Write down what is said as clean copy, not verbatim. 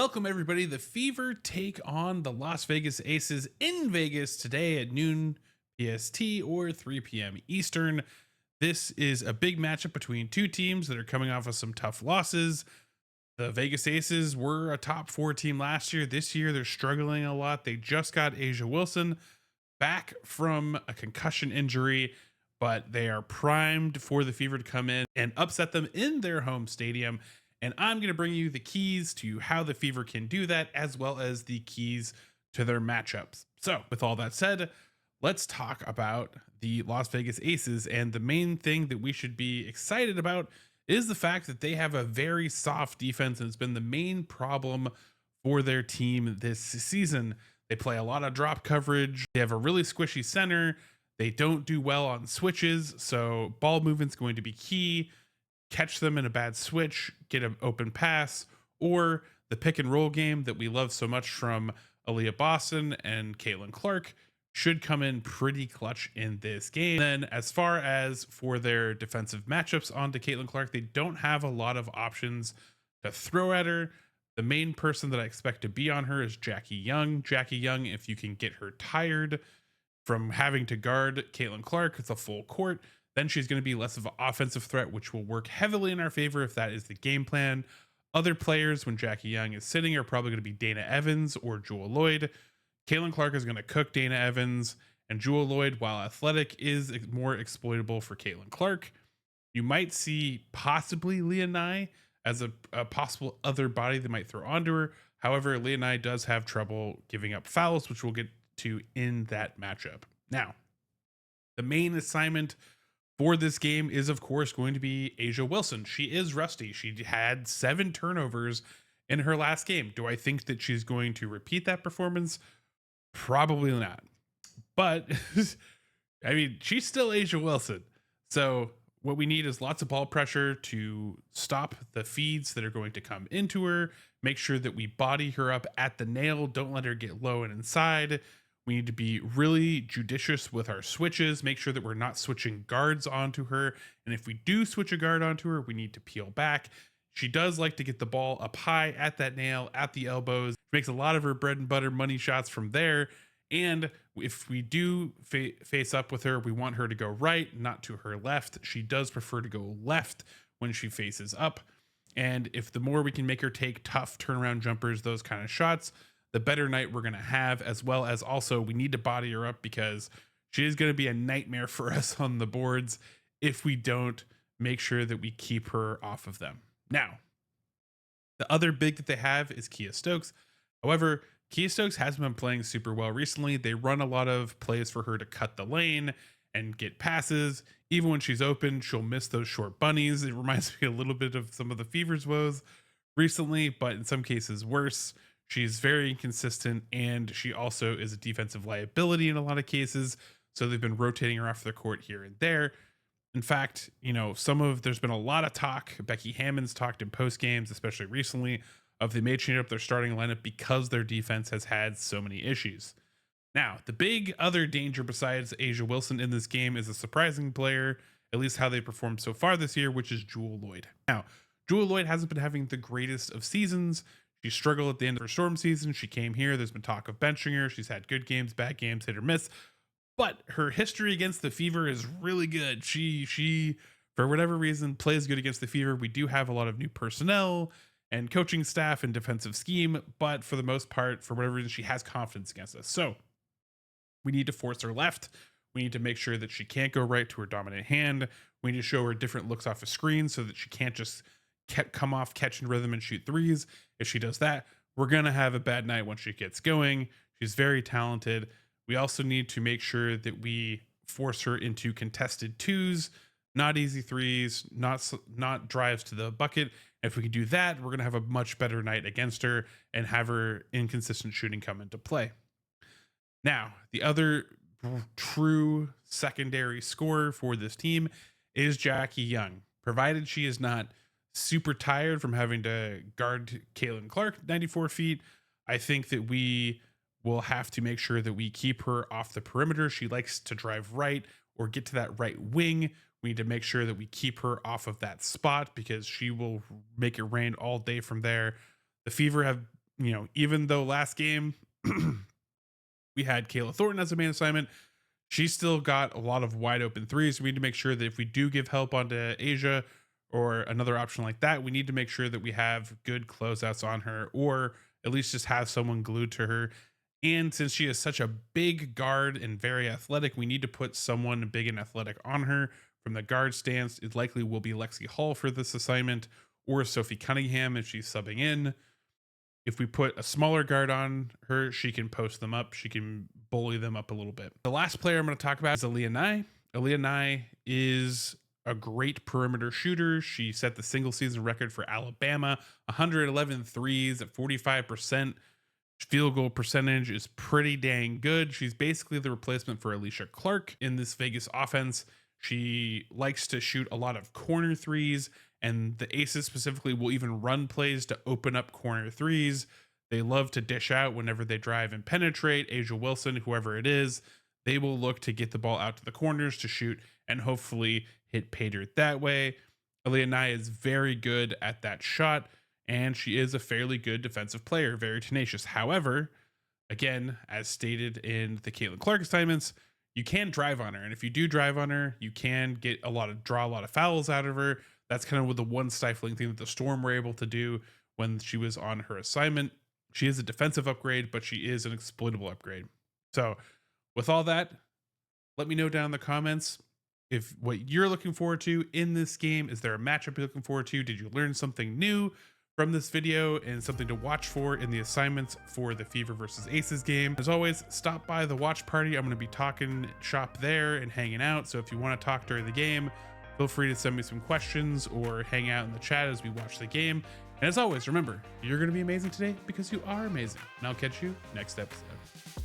Welcome, everybody. The Fever take on the Las Vegas Aces in Vegas today at noon PST or 3 p.m. Eastern. This is a big matchup between two teams that are coming off of some tough losses. The Vegas Aces were a top four team last year. This year, they're struggling a lot. They just got Asia Wilson back from a concussion injury, but they are primed for the Fever to come in and upset them in their home stadium. And I'm going to bring you the keys to how the Fever can do that, as well as the keys to their matchups. So, with all that said, let's talk about the Las Vegas Aces. And the main thing that we should be excited about is the fact that they have a very soft defense, and it's been the main problem for their team this season. They play a lot of drop coverage. They have a really squishy center. They don't do well on switches, so ball movement's going to be key. Catch them in a bad switch, get an open pass, or the pick and roll game that we love so much from Aaliyah Boston and Caitlin Clark should come in pretty clutch in this game. Then as far as for their defensive matchups onto Caitlin Clark, they don't have a lot of options to throw at her. The main person that I expect to be on her is Jackie Young. Jackie Young, if you can get her tired from having to guard Caitlin Clark, it's a full court, then she's going to be less of an offensive threat, which will work heavily in our favor if that is the game plan. Other players, when Jackie Young is sitting, are probably going to be Dana Evans or Jewel Lloyd. Caitlin Clark is going to cook Dana Evans, and Jewel Lloyd, while athletic, is more exploitable for Caitlin Clark. You might see possibly Leah Nye as a possible other body that might throw onto her. However, Leah Nye does have trouble giving up fouls, which we'll get to in that matchup. Now, the main assignment for this game is, of course, going to be Asia Wilson. She is rusty. She had 7 turnovers in her last game. Do I think that she's going to repeat that performance? Probably not. But, I mean, she's still Asia Wilson. So what we need is lots of ball pressure to stop the feeds that are going to come into her. Make sure that we body her up at the nail. Don't let her get low and inside. We need to be really judicious with our switches, make sure that we're not switching guards onto her. And if we do switch a guard onto her, we need to peel back. She does like to get the ball up high at that nail, at the elbows. She makes a lot of her bread and butter money shots from there. And if we do face up with her, we want her to go right, not to her left. She does prefer to go left when she faces up. And if the more we can make her take tough turnaround jumpers, those kind of shots, the better night we're going to have, as well as also we need to body her up because she is going to be a nightmare for us on the boards if we don't make sure that we keep her off of them. Now, the other big that they have is Kia Stokes. However, Kia Stokes hasn't been playing super well recently. They run a lot of plays for her to cut the lane and get passes. Even when she's open, she'll miss those short bunnies. It reminds me a little bit of some of the Fever's woes recently, but in some cases worse. She's very inconsistent, and she also is a defensive liability in a lot of cases. So they've been rotating her off the court here and there. In fact, there's been a lot of talk. Becky Hammond's talked in post games, especially recently, of they may change up their starting lineup because their defense has had so many issues. Now, the big other danger besides Asia Wilson in this game is a surprising player, at least how they performed so far this year, which is Jewel Lloyd. Now, Jewel Lloyd hasn't been having the greatest of seasons. She struggled at the end of her Storm season. She came here. There's been talk of benching her. She's had good games, bad games, hit or miss. But her history against the Fever is really good. She for whatever reason, plays good against the Fever. We do have a lot of new personnel and coaching staff and defensive scheme. But for the most part, for whatever reason, she has confidence against us. So we need to force her left. We need to make sure that she can't go right to her dominant hand. We need to show her different looks off a screen so that she can't just come off catching rhythm and shoot threes. If she does that, we're going to have a bad night when she gets going. She's very talented. We also need to make sure that we force her into contested twos, not easy threes, not drives to the bucket. If we can do that, we're going to have a much better night against her and have her inconsistent shooting come into play. Now, the other true secondary scorer for this team is Jackie Young, provided she is not super tired from having to guard Caitlin Clark 94 feet. I think that we will have to make sure that we keep her off the perimeter. She likes to drive right or get to that right wing. We need to make sure that we keep her off of that spot because she will make it rain all day from there. The Fever have Even though last game we had Kayla Thornton as a main assignment, she still got a lot of wide open threes. We need to make sure that if we do give help onto Asia or another option like that, we need to make sure that we have good closeouts on her, or at least just have someone glued to her. And since she is such a big guard and very athletic, we need to put someone big and athletic on her from the guard stance. It likely will be Lexi Hall for this assignment, or Sophie Cunningham if she's subbing in. If we put a smaller guard on her, she can post them up. She can bully them up a little bit. The last player I'm going to talk about is Aaliyah Nye. Aaliyah Nye is a great perimeter shooter. She set the single season record for Alabama, 111 threes at 45%. Field goal percentage is pretty dang good. She's basically the replacement for Alicia Clark in this Vegas offense. She likes to shoot a lot of corner threes, and the Aces specifically will even run plays to open up corner threes. They love to dish out whenever they drive and penetrate. Asia Wilson, whoever it is, they will look to get the ball out to the corners to shoot and hopefully hit pay dirt that way. Aaliyah Nye is very good at that shot, and she is a fairly good defensive player, very tenacious. However, again, as stated in the Caitlin Clark assignments, you can drive on her. And if you do drive on her, you can draw a lot of fouls out of her. That's kind of the one stifling thing that the Storm were able to do when she was on her assignment. She is a defensive upgrade, but she is an exploitable upgrade. So with all that, let me know down in the comments if what you're looking forward to in this game. Is there a matchup you're looking forward to? Did you learn something new from this video and something to watch for in the assignments for the Fever versus Aces game? As always, stop by the watch party. I'm going to be talking shop there and hanging out. So if you want to talk during the game, feel free to send me some questions or hang out in the chat as we watch the game. And as always, remember, you're going to be amazing today because you are amazing. And I'll catch you next episode.